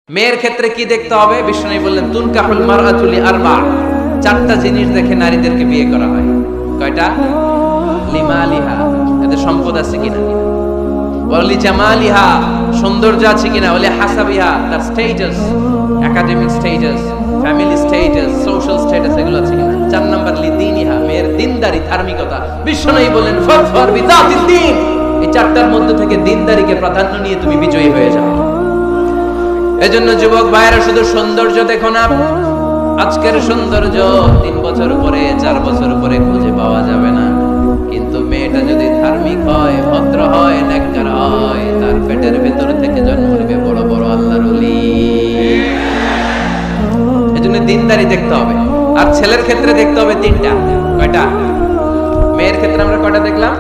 মেয়ের ক্ষেত্রে কি দেখতে হবে? বিষ্ণু বললেন তুনকাহুল মারআতু লিআরবা, চারটা জিনিস দেখে নারীদেরকে বিয়ে করা হয়। কয়টা? লিমালিহা, এদের সম্পদ আছে কিনা, ওয়ালি জামালিহা, সৌন্দর্য আছে কিনা, ওয়ালি হাসাবিহা, তার status, academic status, family status, social status এগুলো আছে কিনা। 4 নাম্বার লিদিনিহা, মেয়ের দিনদারি, ধার্মিকতা। বিষ্ণু বললেন ফারফার বিযাতিদ দ্বীন, এই চারটার মধ্যে থেকে দিনদারিকে প্রাধান্য নিয়ে তুমি বিজয়ী হয়ে যাও। এজন্য যুবক ভাইয়েরা শুধু সৌন্দর্য দেখো না, আজকের সৌন্দর্য 3 বছর পরে 4 বছর পরে খুঁজে পাওয়া যাবে না, কিন্তু মেয়েটা যদি ধার্মিক হয়, ভদ্র হয়, নেককার হয়, তার পেটের ভেতর থেকে জন্ম নেবে বড় বড় আল্লাহর ওলি। এজন্য দিনদারি দেখতে হবে। আর ছেলের ক্ষেত্রে দেখতে হবে 3টা। কয়টা? মেয়ের ক্ষেত্রে আমরা কয়টা দেখলাম?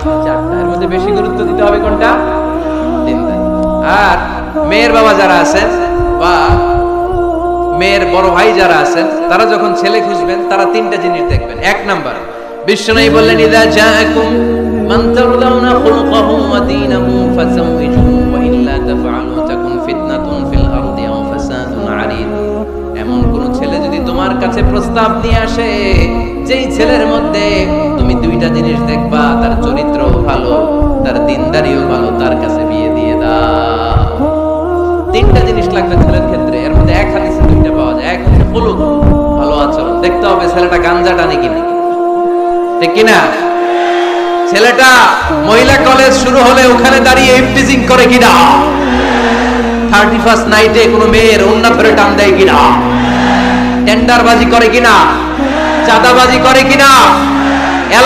4টা। এর মধ্যে বেশি গুরুত্ব দিতে হবে কোনটা? দিনদারি। আর মেয়ের বাবা যারা আছেন বা মেয়ের বড় ভাই যারা আছেন, তারা যখন ছেলে খুঁজবেন তারা 3টা জিনিস দেখবেন। 1 নাম্বার, বিশ্বনবী বললেন ইযা জাআকুম মান তারদাউনা খুলুকাহু ওয়া দীনাহু ফাযাওইজুহু ওয়া ইল্লা তাফআলু তাকুন ফিতনাতুন ফিল আরদি ওয়া ফাসাদুন আরিদ। এমন কোন ছেলে যদি তোমার কাছে প্রস্তাব নিয়ে আসে, যেই ছেলের মধ্যে তুমি 2টা জিনিস দেখবা, তার চরিত্রও ভালো, তার দিনদারিও ভালো, তার কাছে বিয়ে দিয়ে দাও। 3টা জিনিস লাগবে ছেলের ক্ষেত্রে। এর মধ্যে এক হাদিসে 2টা পাওয়া যায়। এক হচ্ছে খুলুক, ভালো আচরণ। দেখতে হবে ছেলেটা গাঞ্জা টানে কিনা, ঠিক কিনা। ছেলেটা মহিলা কলেজ শুরু হলে ওখানে দাঁড়িয়ে ইফটিজিং করে কিনা, 31st নাইটে কোনো মেয়ের ওন্না ধরে টান দেয় কিনা, টেন্ডারবাজি করে কিনা, চাঁদাবাজি করে কিনা,